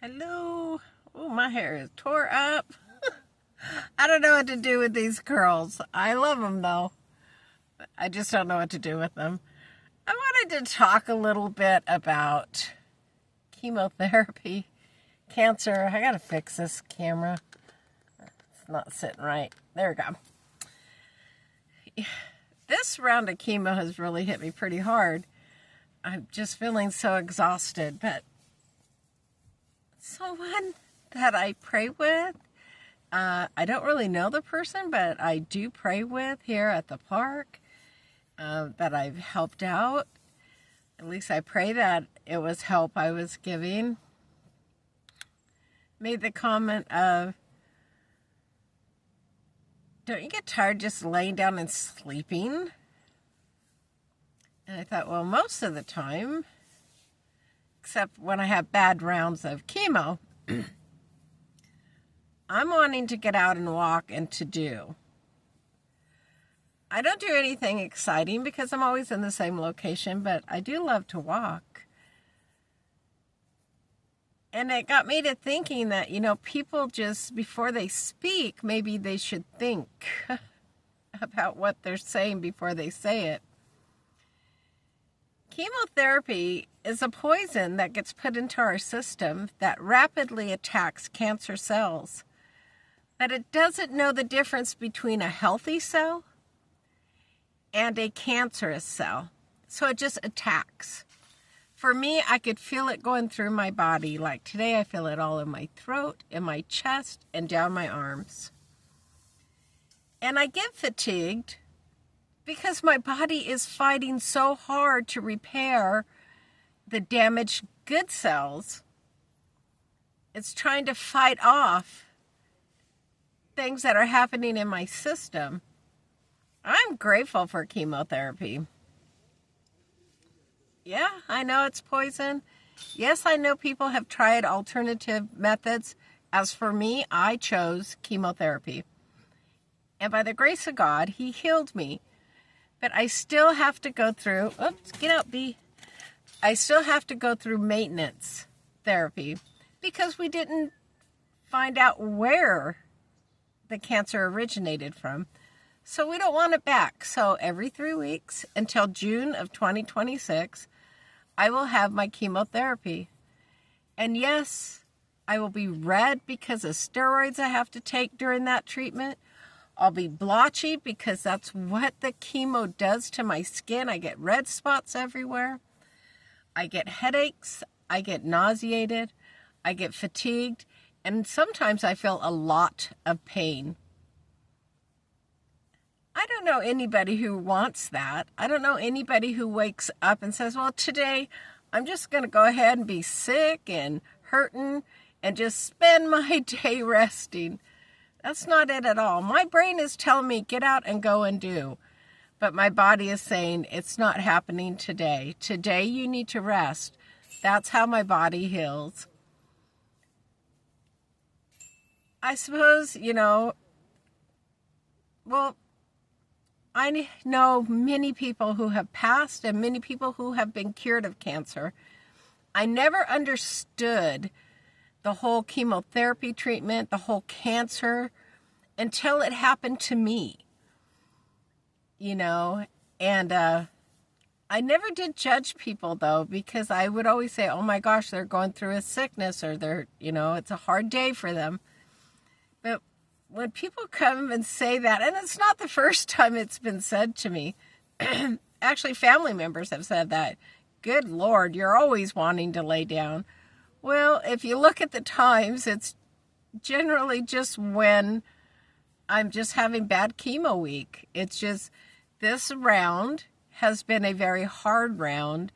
Hello. Oh, my hair is tore up. I don't know what to do with these curls. I love them though. I just don't know what to do with them. I wanted to talk a little bit about chemotherapy, cancer. I gotta fix this camera. It's not sitting right. There we go. This round of chemo has really hit me pretty hard. I'm just feeling so exhausted, but someone that I pray with, I don't really know the person, but I do pray with here at the park, that I've helped out. At least I pray that it was help I was giving. Made the comment of, don't you get tired just laying down and sleeping? And I thought, well, most of the time, except when I have bad rounds of chemo, I'm wanting to get out and walk and to do. I don't do anything exciting because I'm always in the same location, but I do love to walk. And it got me to thinking that, people just, before they speak, maybe they should think about what they're saying before they say it. Chemotherapy is a poison that gets put into our system that rapidly attacks cancer cells. But it doesn't know the difference between a healthy cell and a cancerous cell. So it just attacks. For me, I could feel it going through my body. Like today, I feel it all in my throat, in my chest, and down my arms. And I get fatigued because my body is fighting so hard to repair the damaged good cells. It's trying to fight off things that are happening in my system. I'm grateful for chemotherapy. Yeah, I know it's poison. Yes, I know people have tried alternative methods. As for me, I chose chemotherapy. And by the grace of God, He healed me. But I still have to go through, get out, B. I still have to go through maintenance therapy because we didn't find out where the cancer originated from. So we don't want it back. So every 3 weeks until June of 2026, I will have my chemotherapy. And yes, I will be red because of steroids I have to take during that treatment. I'll be blotchy because that's what the chemo does to my skin. I get red spots everywhere. I get headaches. I get nauseated. I get fatigued. And sometimes I feel a lot of pain. I don't know anybody who wants that. I don't know anybody who wakes up and says, well, today I'm just going to go ahead and be sick and hurting and just spend my day resting. That's not it at all. My brain is telling me, get out and go and do. But my body is saying, it's not happening today. Today you need to rest. That's how my body heals. I suppose, I know many people who have passed and many people who have been cured of cancer. I never understood the whole chemotherapy treatment, the whole cancer, until it happened to me, and I never did judge people though, because I would always say, oh my gosh, they're going through a sickness or they're, it's a hard day for them. But when people come and say that, and it's not the first time it's been said to me, actually family members have said that, good Lord, you're always wanting to lay down. Well, if you look at the times, it's generally just when I'm just having bad chemo week. It's just this round has been a very hard round.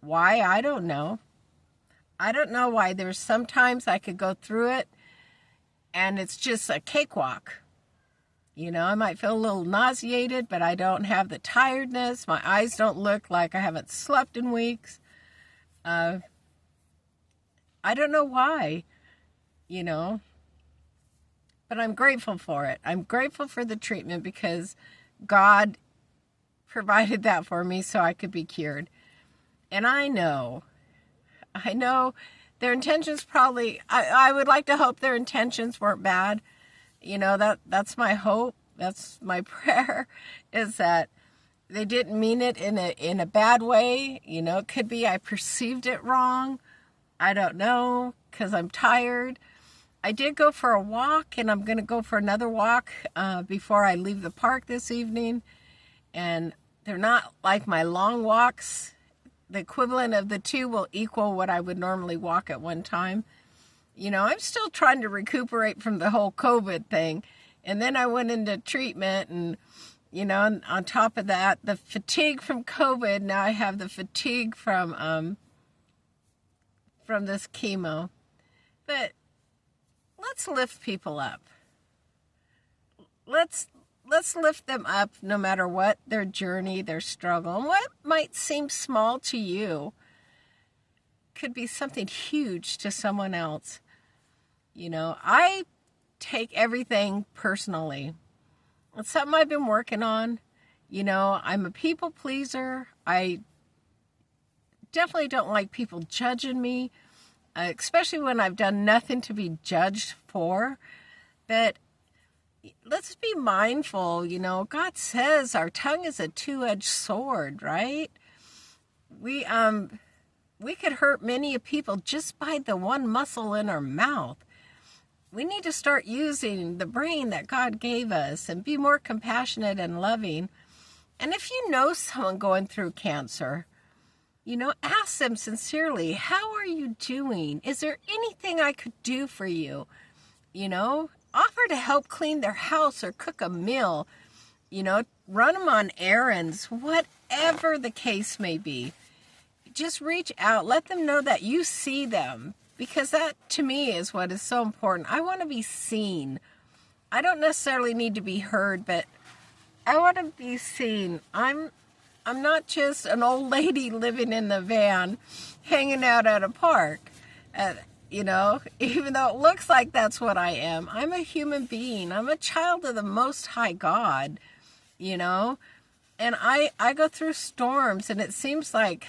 Why? I don't know. I don't know why. There's sometimes I could go through it and it's just a cakewalk. I might feel a little nauseated, but I don't have the tiredness. My eyes don't look like I haven't slept in weeks. I don't know why, but I'm grateful for it. I'm grateful for the treatment because God provided that for me so I could be cured. And I know Their intentions probably, I would like to hope their intentions weren't bad. That's my hope. That's my prayer, is that they didn't mean it in a bad way. It could be I perceived it wrong. I don't know, because I'm tired. I did go for a walk, and I'm going to go for another walk before I leave the park this evening. And they're not like my long walks. The equivalent of the two will equal what I would normally walk at one time. I'm still trying to recuperate from the whole COVID thing. And then I went into treatment, and, and on top of that, the fatigue from COVID, now I have the fatigue from this chemo. But let's lift people up. Let's lift them up no matter what their journey, their struggle. And what might seem small to you could be something huge to someone else. I take everything personally. It's something I've been working on. I'm a people pleaser. I definitely don't like people judging me, especially when I've done nothing to be judged for. But let's be mindful. God says our tongue is a two-edged sword, right? We could hurt many people just by the one muscle in our mouth. We need to start using the brain that God gave us and be more compassionate and loving. And if you know someone going through cancer, ask them sincerely, how are you doing? Is there anything I could do for you? Offer to help clean their house or cook a meal, run them on errands, whatever the case may be. Just reach out, let them know that you see them, because that to me is what is so important. I want to be seen. I don't necessarily need to be heard, but I want to be seen. I'm not just an old lady living in the van, hanging out at a park. Even though it looks like that's what I am. I'm a human being. I'm a child of the Most High God, And I go through storms, and it seems like,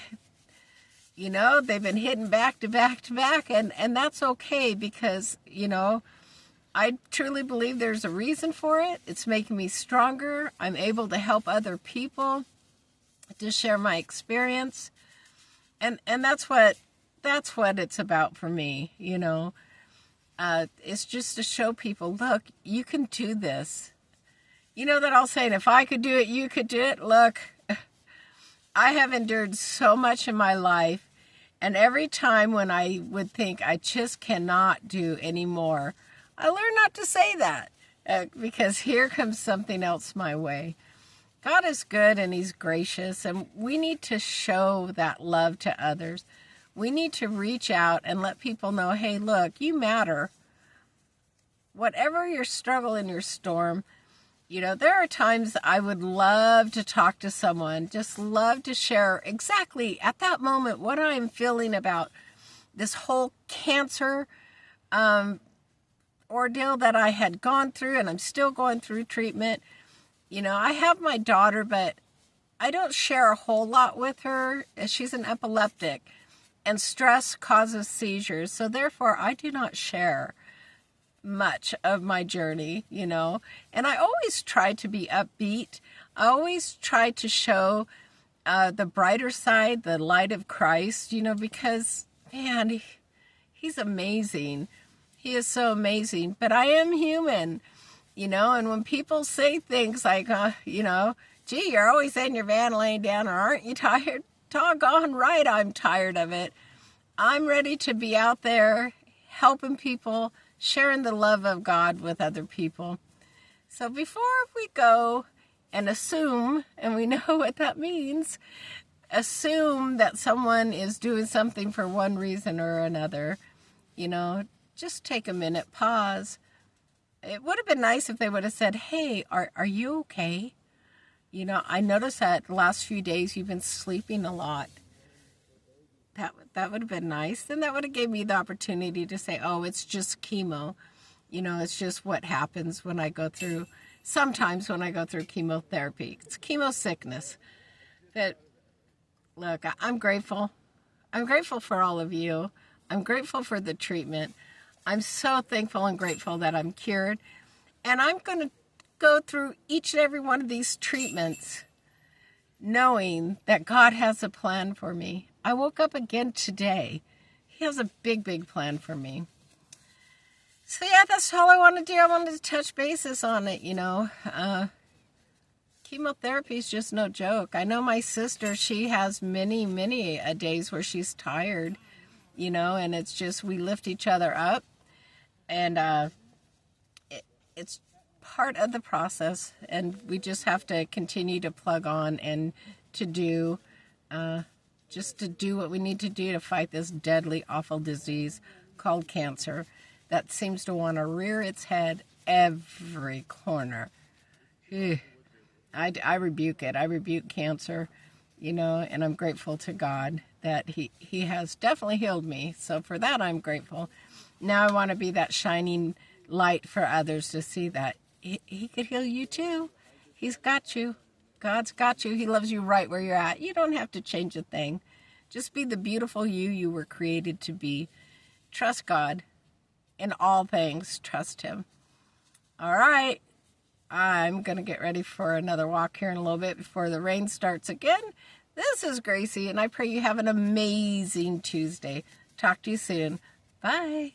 they've been hitting back to back to back, and that's okay because, I truly believe there's a reason for it. It's making me stronger. I'm able to help other people, to share my experience. And that's what it's about for me, It's just to show people, look, you can do this. That old saying, if I could do it, you could do it. Look, I have endured so much in my life. And every time when I would think I just cannot do anymore, I learned not to say that because here comes something else my way. God is good and He's gracious, and we need to show that love to others. We need to reach out and let people know, hey, look, you matter. Whatever your struggle and your storm, there are times I would love to talk to someone, just love to share exactly at that moment what I'm feeling about this whole cancer ordeal that I had gone through, and I'm still going through treatment. I have my daughter, but I don't share a whole lot with her. She's an epileptic, and stress causes seizures. So therefore, I do not share much of my journey, And I always try to be upbeat. I always try to show the brighter side, the light of Christ, because, man, He's amazing. He is so amazing. But I am human. And when people say things like, gee, you're always in your van laying down, or aren't you tired? Doggone right, I'm tired of it. I'm ready to be out there helping people, sharing the love of God with other people. So before we go and assume, and we know what that means, assume that someone is doing something for one reason or another, just take a minute, pause. It would have been nice if they would have said, hey, are you okay? I noticed that the last few days you've been sleeping a lot. That would have been nice. Then that would have gave me the opportunity to say, oh, it's just chemo. It's just what happens when I go through, sometimes when I go through chemotherapy. It's chemo sickness. But look, I'm grateful. I'm grateful for all of you. I'm grateful for the treatment. I'm so thankful and grateful that I'm cured. And I'm going to go through each and every one of these treatments knowing that God has a plan for me. I woke up again today. He has a big, big plan for me. So yeah, that's all I want to do. I wanted to touch bases on it, Chemotherapy is just no joke. I know my sister, she has many, many days where she's tired, and it's just we lift each other up. And it's part of the process, and we just have to continue to plug on and to do what we need to do to fight this deadly, awful disease called cancer that seems to want to rear its head every corner. I rebuke it. I rebuke cancer, and I'm grateful to God that he has definitely healed me. So for that, I'm grateful. Now I want to be that shining light for others to see that he could heal you too. He's got you. God's got you. He loves you right where you're at. You don't have to change a thing. Just be the beautiful you were created to be. Trust God in all things. Trust him. All right. I'm going to get ready for another walk here in a little bit before the rain starts again. This is Gracie, and I pray you have an amazing Tuesday. Talk to you soon. Bye.